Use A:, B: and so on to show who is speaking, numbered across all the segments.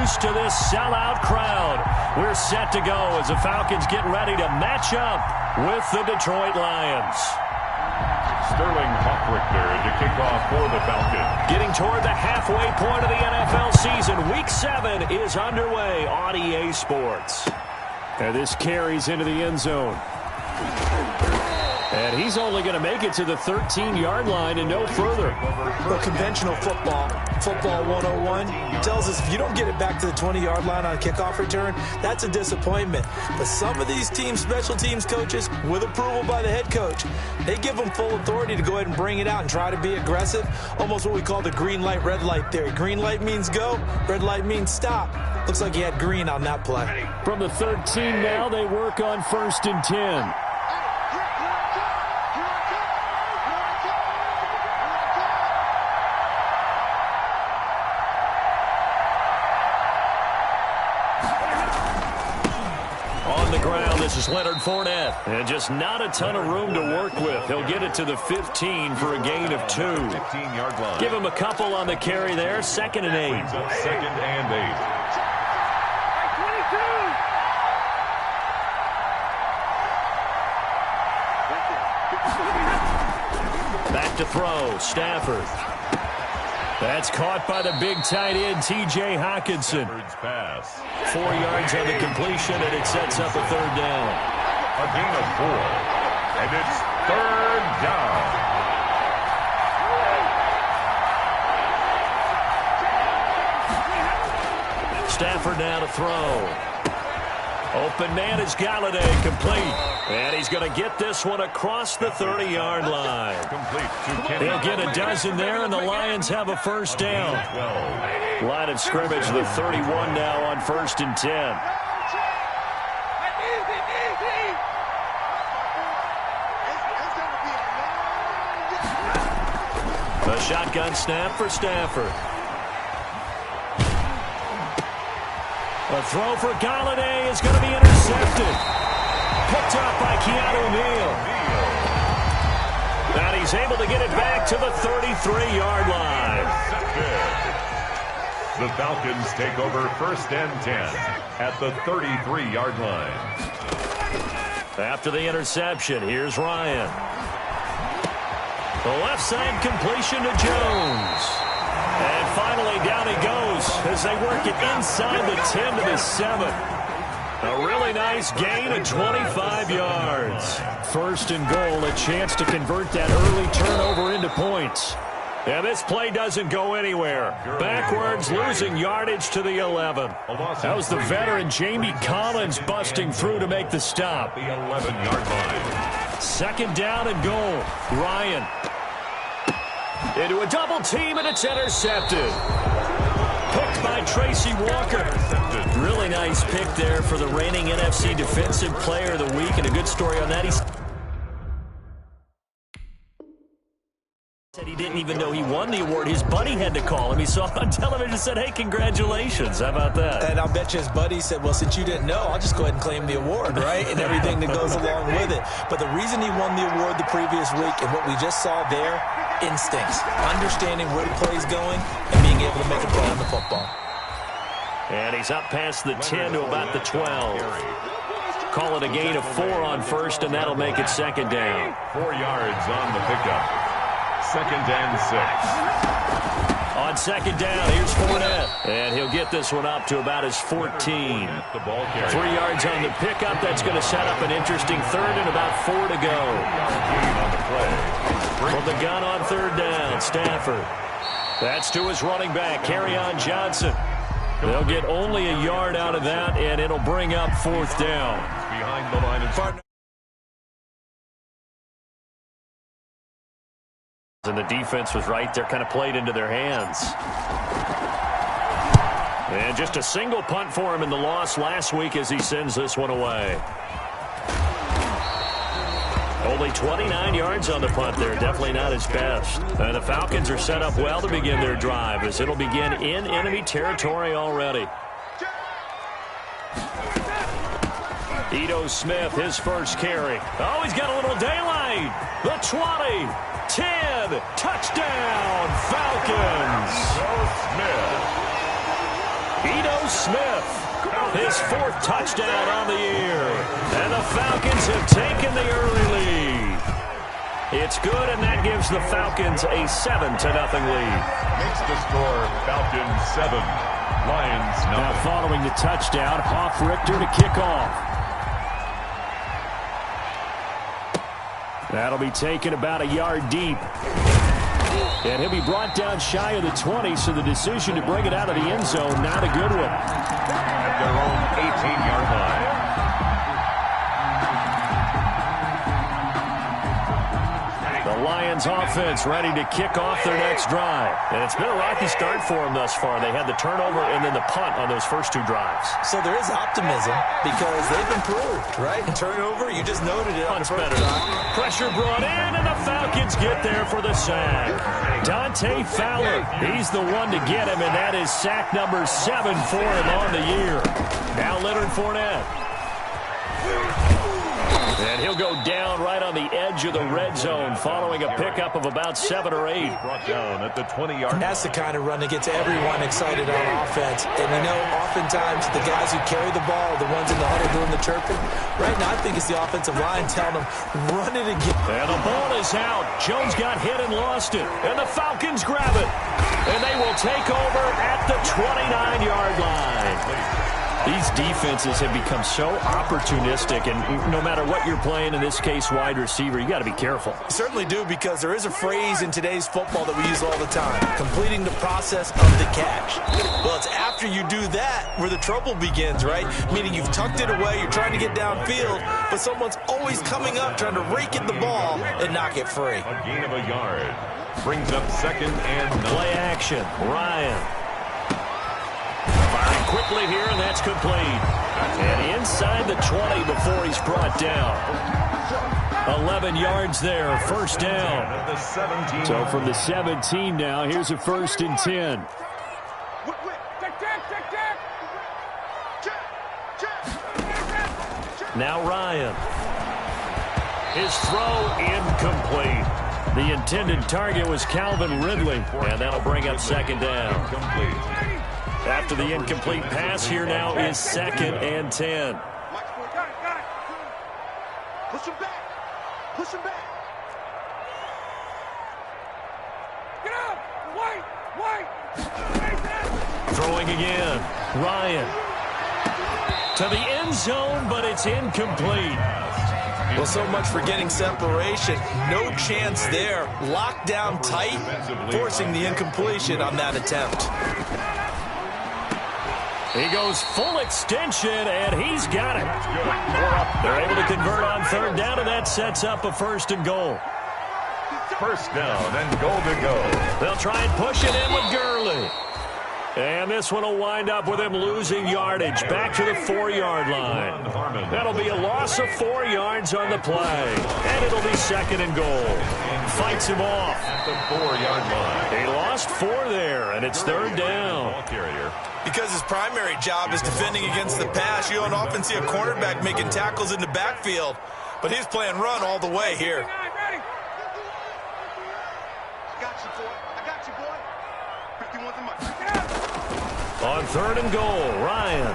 A: used to this sellout crowd. We're set to go as the Falcons get ready to match up with the Detroit Lions.
B: Sterling Hawkwrichter to kick off for the Falcons.
A: Getting toward the halfway point of the NFL season. Week 7 is underway on EA Sports. And this carries into the end zone. And he's only going to make it to the 13-yard line and no further.
C: Well, conventional football 101, tells us if you don't get it back to the 20-yard line on a kickoff return, that's a disappointment. But some of these teams, special teams coaches, with approval by the head coach, they give them full authority to go ahead and bring it out and try to be aggressive. Almost what we call the green light, red light theory. Green light means go, red light means stop. Looks like he had green on that play.
A: From the 13 now, they work on 1st and 10. This is Leonard Fournette, and just not a ton of room to work with. He'll get it to the 15 for a gain of 2.
B: 15-yard line.
A: Give him a couple on the carry there. 2nd and 8.
B: Second and 8.
A: Back to throw. Stafford. That's caught by the big tight end, T.J. Hockenson.
B: Pass.
A: 4 yards on the completion, and it sets up a 3rd down.
B: A gain of 4. And it's 3rd down.
A: Stafford now to throw. Open man is Galladay, complete. And he's going to get this one across the 30-yard line. He'll get a dozen there, and the Lions have a 1st down. Line of scrimmage, the 31 now on 1st and 10. A shotgun snap for Stafford. A throw for Galladay is going to be intercepted. Picked up by Keanu Neal. And he's able to get it back to the 33-yard line.
B: The Falcons take over 1st and 10 at the 33-yard line.
A: After the interception, here's Ryan. The left side completion to Jones. And finally down he goes as they work it inside the 10 to the 7. A really nice gain of 25 yards. 1st and goal, a chance to convert that early turnover into points. And this play doesn't go anywhere. Backwards, losing yardage to the 11. That was the veteran Jamie Collins busting through to make the stop.
B: The 11-yard line.
A: 2nd down and goal. Ryan. Into a double team, and it's intercepted. Picked by Tracy Walker. Really nice pick there for the reigning NFC Defensive Player of the Week, and a good story on that. He said he didn't even know he won the award. His buddy had to call him. He saw him on television and said, hey, congratulations. How about that?
C: And I'll bet you his buddy said, well, since you didn't know, I'll just go ahead and claim the award, right? And everything that goes along with it. But the reason he won the award the previous week and what we just saw there, instincts, understanding where the play is going, and being able to make a play on the football.
A: And he's up past the 10 to about the 12. Call it a gain of 4 on 1st, and that'll make it 2nd down.
B: 4 yards on the pickup. 2nd and 6.
A: On 2nd down, here's Fournette. And he'll get this one up to about his 14. 3 yards on the pickup. That's going to set up an interesting 3rd and about 4 to go. From the gun on 3rd down, Stafford. That's to his running back, Kerryon Johnson. They'll get only a yard out of that, and it'll bring up 4th down.
B: Behind the line of partner.
A: And the defense was right there, kind of played into their hands. And just a single punt for him in the loss last week as he sends this one away. Only 29 yards on the punt there. Definitely not his best. And the Falcons are set up well to begin their drive as it'll begin in enemy territory already. Ito Smith, his first carry. Oh, he's got a little daylight. The 20, 10, touchdown, Falcons.
B: Ito
A: Smith, his 4th touchdown on the year. And the Falcons have taken the early lead. It's good, and that gives the Falcons a 7-0 lead.
B: Makes the score Falcons 7, Lions 0.
A: Now following the touchdown, Richter to kick off. That'll be taken about a yard deep. And he'll be brought down shy of the 20, so the decision to bring it out of the end zone, not a good one.
B: At their own 18-yard line.
A: The Lions offense ready to kick off their next drive. And it's been a rocky start for them thus far. They had the turnover and then the punt on those first 2 drives.
C: So there is optimism because they've improved, right? Turnover, you just noted it.
A: Punt's better. Pressure brought in, and the Falcons get there for the sack. Dante Fowler, he's the one to get him, and that is sack number 7 for him on the year. Now Leonard Fournette. And he'll go down right on the edge of the red zone following a pickup of about 7 or 8.
B: Brought down at the 20-yard line.
C: That's the kind of run that gets everyone excited on offense. And we know oftentimes the guys who carry the ball are the ones in the huddle doing the chirping. Right now I think it's the offensive line telling them, run it again.
A: And the ball is out. Jones got hit and lost it. And the Falcons grab it. And they will take over at the 29-yard line. These defenses have become so opportunistic, and no matter what you're playing, in this case wide receiver, you got to be careful.
C: You certainly do, because there is a phrase in today's football that we use all the time, completing the process of the catch. Well, it's after you do that where the trouble begins, right? Meaning you've tucked it away, you're trying to get downfield, but someone's always coming up trying to rake at the ball and knock it free.
B: A gain of a yard. Brings up 2nd and 9.
A: Play action. Ryan. Firing quickly here, and that's complete. And inside the 20 before he's brought down. 11 yards there, first down.
B: The 17.
A: So from the 17 now, here's a 1st and 10. Now Ryan. His throw incomplete. The intended target was Calvin Ridley, and that'll bring up 2nd down. After the incomplete pass, here now is 2nd and 10.
D: Push him back. Push him back. Get up. Wait.
A: Throwing again. Ryan. To the end zone, but it's incomplete.
C: Well, so much for getting separation. No chance there. Locked down tight, forcing the incompletion on that attempt.
A: He goes full extension, and he's got it. They're able to convert on 3rd down, and that sets up a 1st and goal.
B: 1st down and goal to go.
A: They'll try and push it in with Gurley. And this one will wind up with him losing yardage back to the 4-yard line. That'll be a loss of 4 yards on the play. And it'll be 2nd and goal. Fights him off.
B: At the 4-yard line.
A: He lost 4 there, and it's 3rd down.
C: Because his primary job is defending against the pass, you don't often see a cornerback making tackles in the backfield. But he's playing run all the way here.
D: I got you, boy. 51's a mark.
A: On 3rd and goal, Ryan.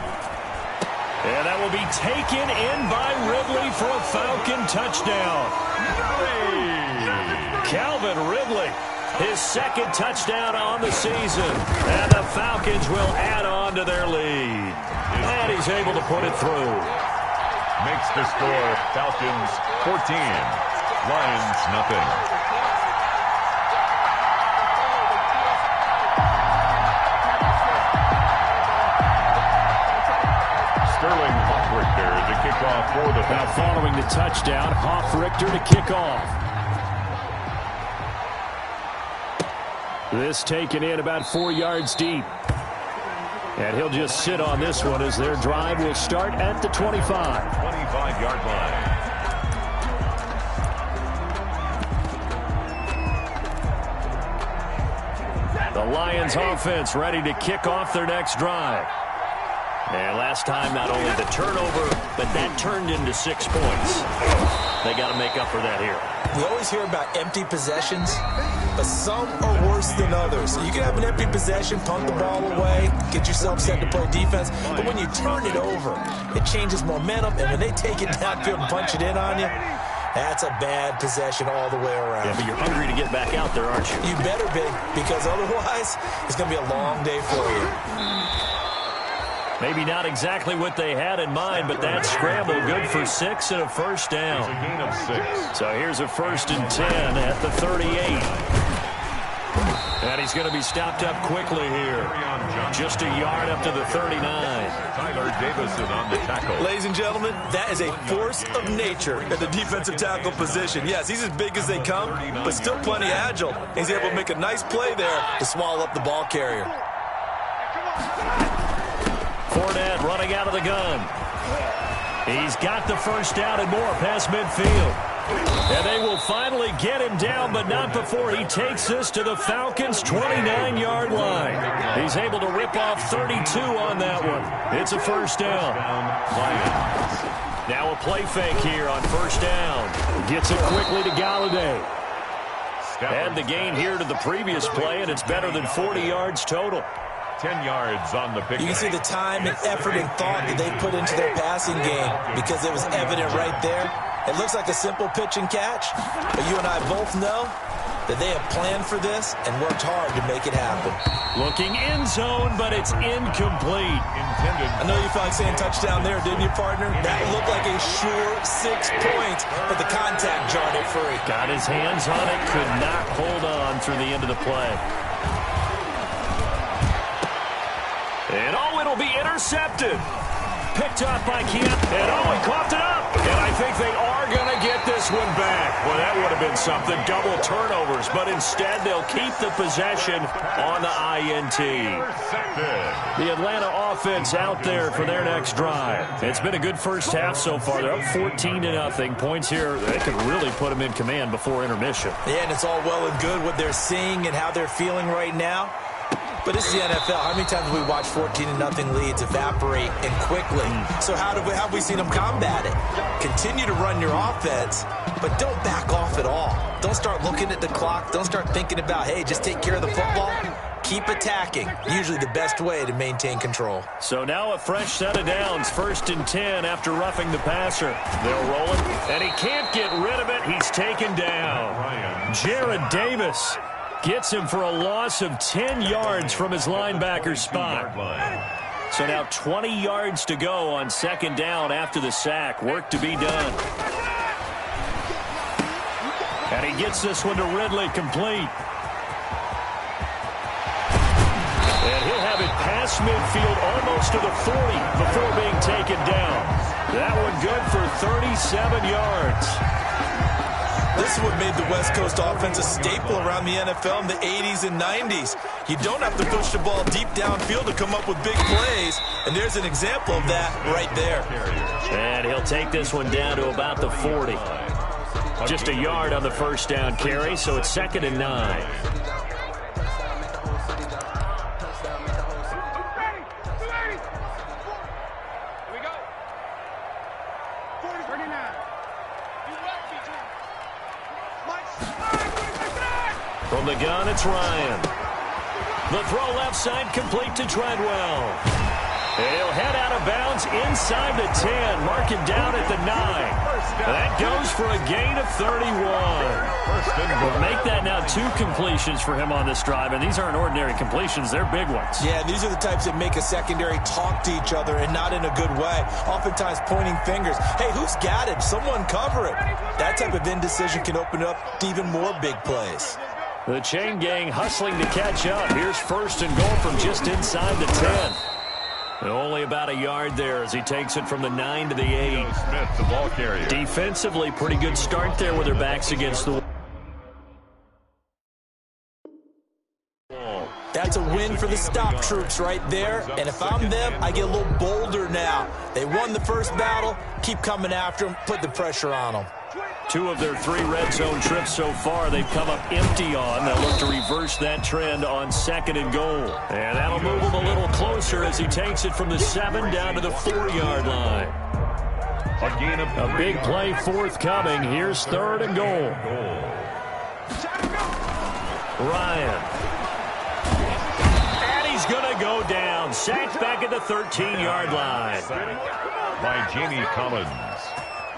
A: And that will be taken in by Ridley for a Falcon touchdown. Calvin Ridley, his 2nd touchdown on the season. And the Falcons will add on to their lead. And he's able to put it through.
B: Makes the score Falcons 14, Lions nothing. Richter to kick off for the
A: Now following the touchdown, Richter to kick off. This taken in about 4 yards deep. And he'll just sit on this one as their drive will start at the 25.
B: 25-yard line.
A: The Lions offense ready to kick off their next drive. And last time, not only the turnover, but that turned into 6 points. They got to make up for that here.
C: We always hear about empty possessions, but some are worse than others. You can have an empty possession, punt the ball away, get yourself set to play defense, but when you turn it over, it changes momentum, and when they take it downfield and punch it in on you, that's a bad possession all the way around.
A: Yeah, but you're hungry to get back out there, aren't you?
C: You better be, because otherwise, it's going to be a long day for you.
A: Maybe not exactly what they had in mind, but that scramble good for 6 and a first down.
B: It's a gain of 6.
A: So here's a 1st and 10 at the 38. And he's going to be stopped up quickly here. Just a yard up to the 39.
B: Tyler Davison on the tackle.
C: Ladies and gentlemen, that is a force of nature at the defensive tackle position. Yes, he's as big as they come, but still plenty agile. He's able to make a nice play there to swallow up the ball carrier.
A: Fournette running out of the gun. He's got the first down and more past midfield. And they will finally get him down, but not before he takes this to the Falcons' 29-yard line. He's able to rip off 32 on that one. It's a first down. Now a play fake here on first down. Gets it quickly to Galladay. Add the gain here to the previous play, and it's better than 40 yards total.
B: 10 yards on the pick.
C: You can see the time and effort and thought that they put into their passing game because it was evident right there. It looks like a simple pitch and catch, but you and I both know that they have planned for this and worked hard to make it happen.
A: Looking end zone, but it's incomplete.
C: I know you felt like saying touchdown there, didn't you, partner? That looked like a sure 6 points, but the contact jarred it free.
A: Got his hands on it, could not hold on through the end of the play. And it'll be intercepted. Picked up by Keon. And he coughed it up. And I think they are going to get this one back. Well, that would have been something. Double turnovers. But instead, they'll keep the possession on the INT. The Atlanta offense out there for their next drive. It's been a good first half so far. They're up 14-0. Points here, they could really put them in command before intermission.
C: Yeah, and it's all well and good what they're seeing and how they're feeling right now. But this is the NFL. How many times have we watched 14-0 leads evaporate and quickly? So how have we seen them combat it? Continue to run your offense, but don't back off at all. Don't start looking at the clock. Don't start thinking about, hey, just take care of the football. Keep attacking. Usually the best way to maintain control.
A: So now a fresh set of downs. 1st and 10 after roughing the passer. They'll roll it, and he can't get rid of it. He's taken down. Jared Davis gets him for a loss of 10 yards from his linebacker spot. So now 20 yards to go on 2nd down after the sack. Work to be done. And he gets this one to Ridley complete. And he'll have it past midfield almost to the 40 before being taken down. That one good for 37 yards.
C: This is what made the West Coast offense a staple around the NFL in the 80s and 90s. You don't have to push the ball deep downfield to come up with big plays, and there's an example of that right there.
A: And he'll take this one down to about the 40. Just a yard on the first down carry, so it's 2nd and 9. From the gun, it's Ryan. The throw left side complete to Treadwell. And he'll head out of bounds inside the 10. Mark him down at the 9. That goes for a gain of 31. We'll make that now 2 completions for him on this drive. And these aren't ordinary completions. They're big ones.
C: Yeah, these are the types that make a secondary talk to each other and not in a good way. Oftentimes pointing fingers. Hey, who's got it? Someone cover it. That type of indecision can open up to even more big plays.
A: The chain gang hustling to catch up. Here's 1st and goal from just inside the 10. And only about a yard there as he takes it from the 9 to the 8.
B: Smith, the ball carrier.
A: Defensively, pretty good start there with their backs against the wall.
C: That's a win for the stop troops right there. And if I'm them, I get a little bolder now. They won the first battle. Keep coming after them. Put the pressure on them.
A: 2 of their 3 red zone trips so far, they've come up empty on. They'll look to reverse that trend on 2nd and goal. And that'll move him a little closer as he takes it from the 7 down to the 4-yard line. A big play forthcoming. Here's 3rd and goal. Ryan. And he's going to go down. Sacked back at the 13-yard line.
B: By Jamie Collins.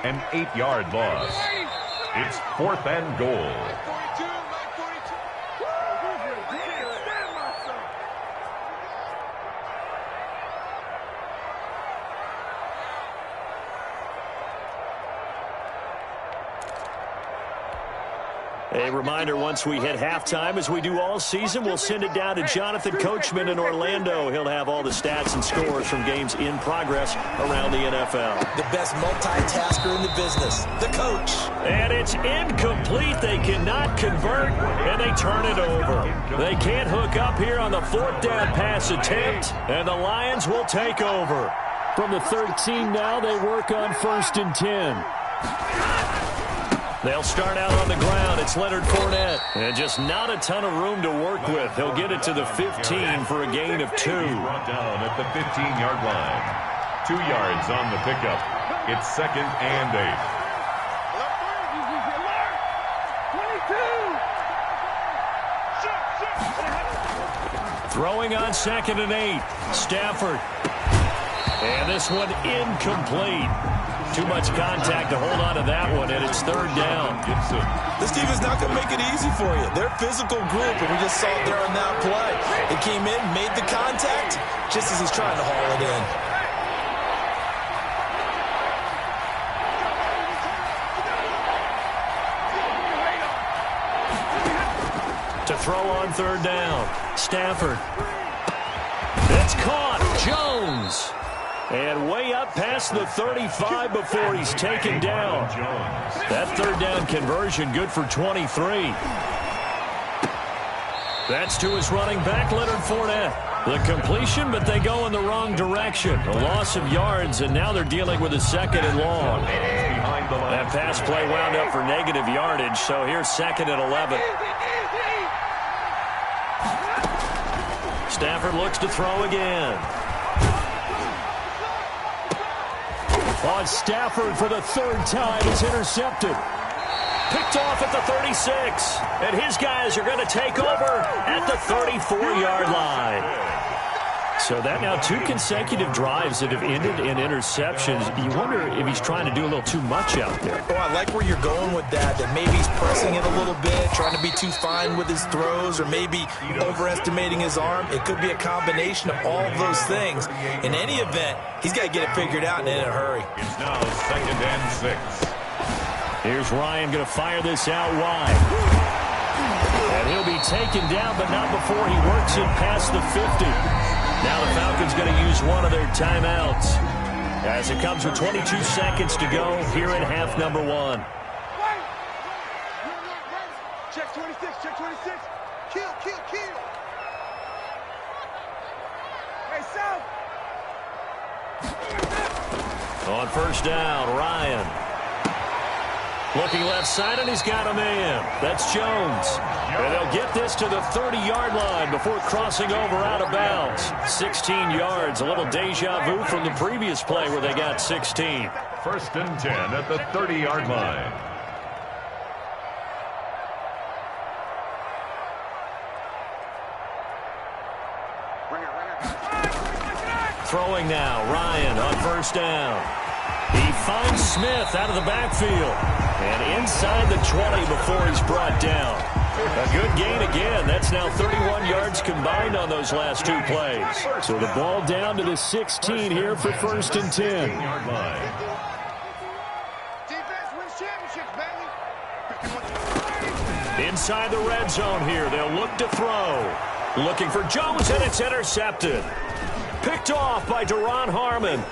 B: An 8-yard loss. It's 4th and goal.
A: A reminder, once we hit halftime, as we do all season, we'll send it down to Jonathan Coachman in Orlando. He'll have all the stats and scores from games in progress around the NFL.
C: The best multitasker in the business, the coach.
A: And it's incomplete. They cannot convert, and they turn it over. They can't hook up here on the 4th down pass attempt, and the Lions will take over. From the 13 now, they work on 1st and 10. They'll start out on the ground. It's Leonard Fournette. And just not a ton of room to work with. He'll get it to the 15 for a gain of 2.
B: Brought down at the 15-yard line. 2 yards on the pickup. It's 2nd and 8.
A: Throwing on 2nd and 8. Stafford. And this one incomplete. Too much contact to hold on to that one, and it's 3rd down.
C: This team is not going to make it easy for you. They're a physical group, and we just saw it there on that play. It came in, made the contact, just as he's trying to haul it in.
A: To throw on 3rd down. Stafford. It's caught. Jones. And way up past the 35 before he's taken down. That 3rd down conversion good for 23. That's to his running back, Leonard Fournette. The completion, but they go in the wrong direction. A loss of yards, and now they're dealing with a 2nd and long. That pass play wound up for negative yardage, so here's 2nd and 11. Stafford looks to throw again. On Stafford for the 3rd time is intercepted. Picked off at the 36. And his guys are going to take over at the 34-yard line. So that now 2 consecutive drives that have ended in interceptions. You wonder if he's trying to do a little too much out there.
C: Oh, I like where you're going with that maybe he's pressing it a little bit, trying to be too fine with his throws, or maybe overestimating his arm. It could be a combination of all of those things. In any event, he's got to get it figured out and in a hurry.
B: It's now 2nd and 6.
A: Here's Ryan going to fire this out wide. And he'll be taken down, but not before he works it past the 50. Now the Falcons going to use one of their timeouts as it comes with 22 seconds to go here in half number 1.
D: Check 26, check 26. Kill, kill, kill. Hey, South.
A: On 1st down, Ryan. Looking left side, and he's got a man. That's Jones. And they'll get this to the 30-yard line before crossing over out of bounds. 16 yards, a little deja vu from the previous play where they got 16.
B: 1st and 10 at the 30-yard line.
A: Throwing now, Ryan on 1st down. He finds Smith out of the backfield. And inside the 20 before he's brought down. A good gain again. That's now 31 yards combined on those last 2 plays. So the ball down to the 16 here for 1st and 10.
D: Defense wins championships, baby.
A: Inside the red zone here. They'll look to throw. Looking for Jones, and it's intercepted. Picked off by Deron Harmon.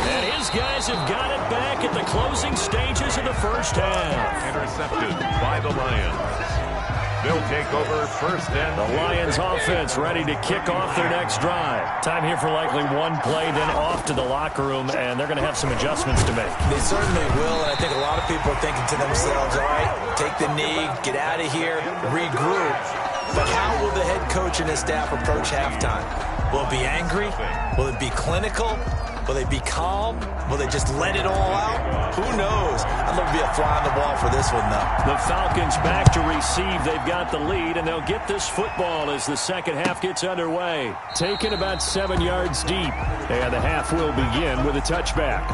A: And his guys have got it back at the closing stages of the 1st half.
B: Intercepted by the Lions. They'll take over first and
A: The Lions offense ready to kick off their next drive. Time here for likely one play, then off to the locker room, and they're going to have some adjustments to make.
C: They certainly will, and I think a lot of people are thinking to themselves, all right, take the knee, get out of here, regroup. But how will the head coach and his staff approach halftime? Will it be angry? Will it be clinical? Will they be calm? Will they just let it all out? Who knows? I'd love to be a fly on the wall for this one, though.
A: The Falcons back to receive. They've got the lead, and they'll get this football as the second half gets underway. Taken about 7 yards deep, and the half will begin with a touchback.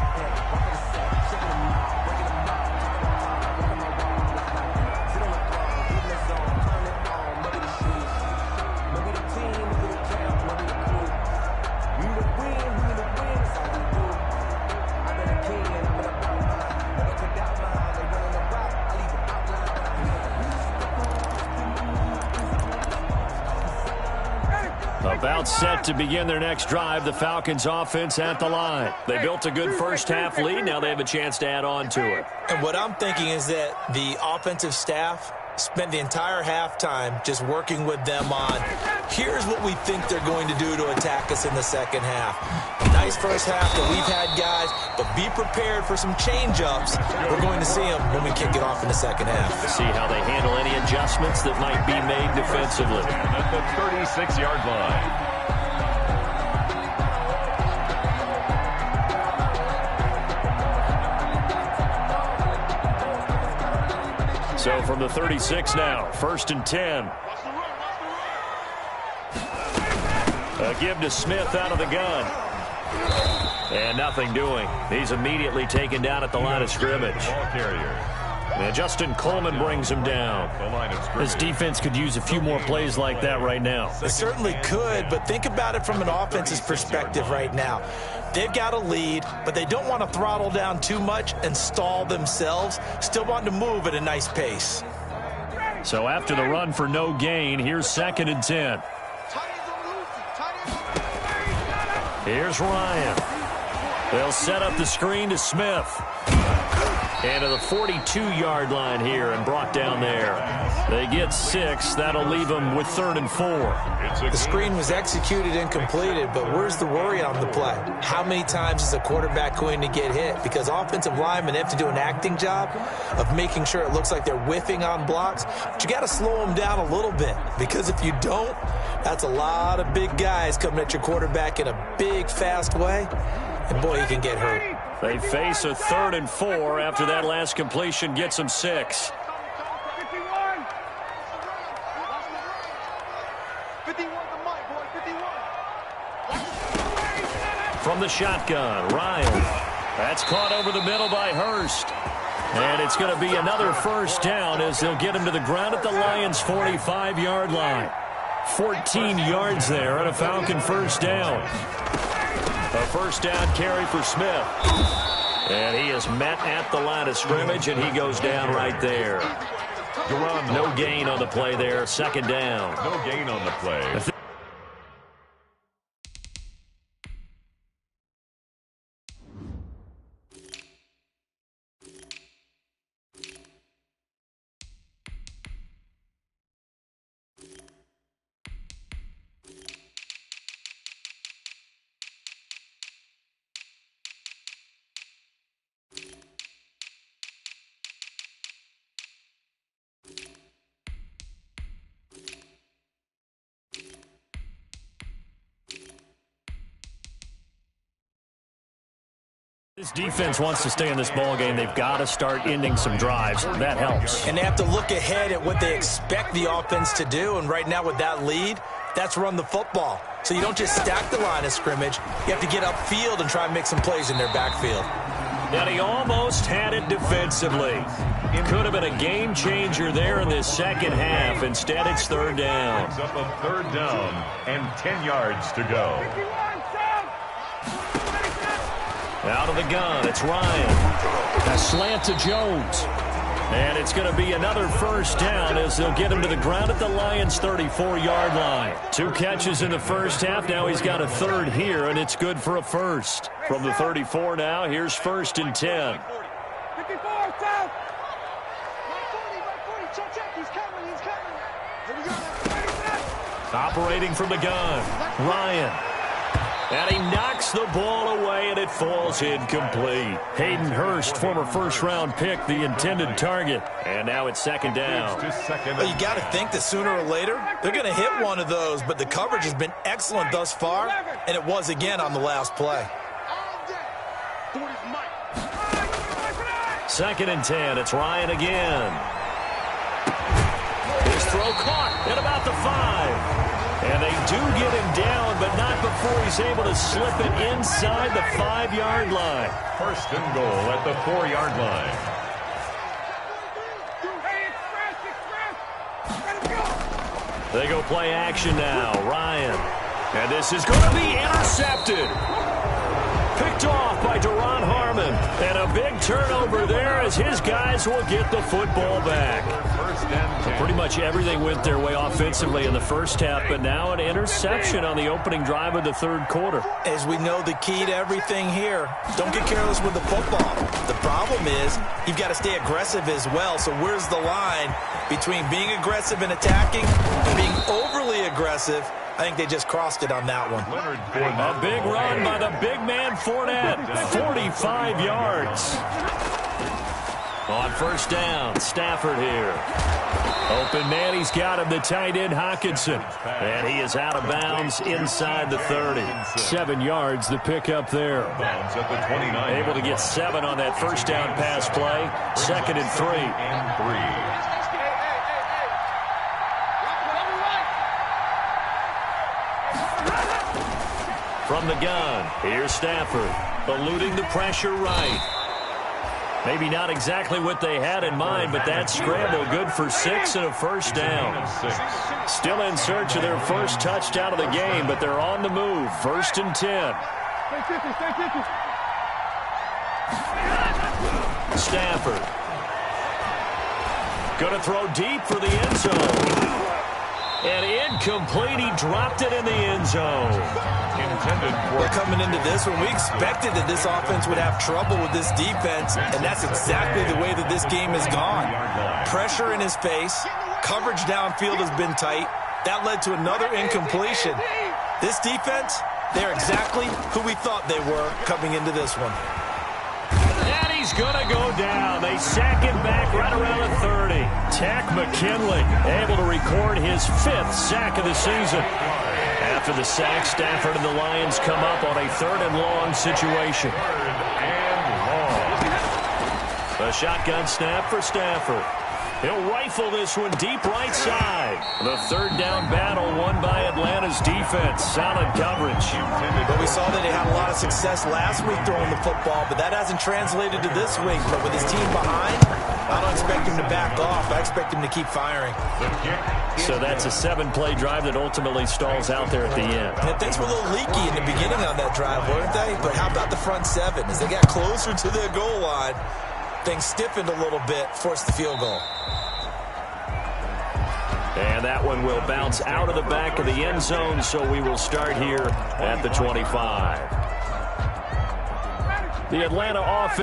A: About set to begin their next drive, the Falcons offense at the line. They built a good first half lead. Now they have a chance to add on to it.
C: And what I'm thinking is that the offensive staff spent the entire halftime just working with them on, here's what we think they're going to do to attack us in the second half. Nice first half that we've had, guys, but be prepared for some change-ups. We're going to see them when we kick it off in the second half.
A: See how they handle any adjustments that might be made defensively.
B: at the 36-yard line.
A: So from the 36 now, 1st and 10. A give to Smith out of the gun. And nothing doing. He's immediately taken down at the line of scrimmage.
B: Ball carrier.
A: And Justin Coleman brings him down. This defense could use a few more plays like that right now.
C: They certainly could, but think about it from an offense's perspective right now. They've got a lead, but they don't want to throttle down too much and stall themselves. Still want to move at a nice pace.
A: So after the run for no gain, here's 2nd and 10. Here's Ryan. They'll set up the screen to Smith. And to the 42-yard line here and brought down there. They get 6. That'll leave them with 3rd and 4.
C: The screen was executed and completed, but where's the worry on the play? How many times is a quarterback going to get hit? Because offensive linemen have to do an acting job of making sure it looks like they're whiffing on blocks. But you got to slow them down a little bit, because if you don't, that's a lot of big guys coming at your quarterback in a big, fast way. And boy, he can get hurt.
A: They face a 3rd and 4 after that last completion gets them 6.
D: 51 the mic, boy, 51.
A: From the shotgun, Ryan. That's caught over the middle by Hurst. And it's going to be another first down as they'll get him to the ground at the Lions' 45-yard line. 14 yards there on a Falcon first down. A first down carry for Smith. And he is met at the line of scrimmage, and he goes down right there. No gain on the play there. 2nd down.
B: No gain on the play.
A: This defense wants to stay in this ball game. They've got to start ending some drives. That helps.
C: And they have to look ahead at what they expect the offense to do. And right now with that lead, that's run the football. So you don't just stack the line of scrimmage. You have to get upfield and try and make some plays in their backfield.
A: And he almost had it defensively. It could have been a game changer there in this second half. Instead, it's 3rd down.
B: It's up a 3rd down and 10 yards to go.
A: Out of the gun, it's Ryan. A slant to Jones. And it's going to be another first down as they'll get him to the ground at the Lions' 34-yard line. 2 catches in the first half. Now he's got a 3rd here, and it's good for a first. From the 34 now, here's 1st and 10.
D: 54, south. 140, check, he's coming.
A: Operating from the gun, Ryan. And he knocks the ball away, and it falls incomplete. Hayden Hurst, former first-round pick, the intended target. And now it's second down.
C: Well, you got to think that sooner or later, they're going to hit one of those, but the coverage has been excellent thus far, and it was again on the last play.
A: Second and 10, it's Ryan again. His throw caught at about the 5. And they do get him down, but not before he's able to slip it inside the 5-yard line.
B: First and goal at the 4-yard line.
A: They go play action now. Ryan. And this is going to be intercepted. Picked off by Duron Harmon. And a big turnover there as his guys will get the football back. Pretty much everything went their way offensively in the first half, but now an interception on the opening drive of the third quarter.
C: As we know, the key to everything here, don't get careless with the football. The problem is you've got to stay aggressive as well. So where's the line between being aggressive and attacking and being overly aggressive? I think they just crossed it on that one.
A: A big run by the big man Fournette, 45 yards. On first down, Stafford here. Open man, he's got him, the tight end Hockenson. And he is out of bounds inside the 30. 7 yards, the pickup there. Able to get 7 on that first down pass play. Second and 3. From the gun, here's Stafford, eluding the pressure right. Maybe not exactly what they had in mind, but that scramble good for 6 and a first down. Still in search of their first touchdown of the game, but they're on the move. First and 10. Stafford. Going to throw deep for the end zone. And incomplete. He dropped it in the end zone.
C: We're coming into this one. We expected that this offense would have trouble with this defense, and that's exactly the way that this game has gone. Pressure in his face. Coverage downfield has been tight. That led to another incompletion. This defense, they're exactly who we thought they were coming into this one.
A: And he's going to go down. They sack him back right around the 30. Tack McKinley able to record his 5th sack of the season. After the sack, Stafford and the Lions come up on a 3rd and long situation. A shotgun snap for Stafford. He'll rifle this one deep right side. The third down battle won by Atlanta's defense. Solid coverage.
C: But we saw that he had a lot of success last week throwing the football, but that hasn't translated to this week. But with his team behind, I don't expect him to back off. I expect him to keep firing.
A: So that's a 7-play drive that ultimately stalls out there at the end.
C: And things were a little leaky in the beginning on that drive, weren't they? But how about the front 7? As they got closer to the goal line, things stiffened a little bit, forced the field goal.
A: And that one will bounce out of the back of the end zone, so we will start here at the 25. The Atlanta offense.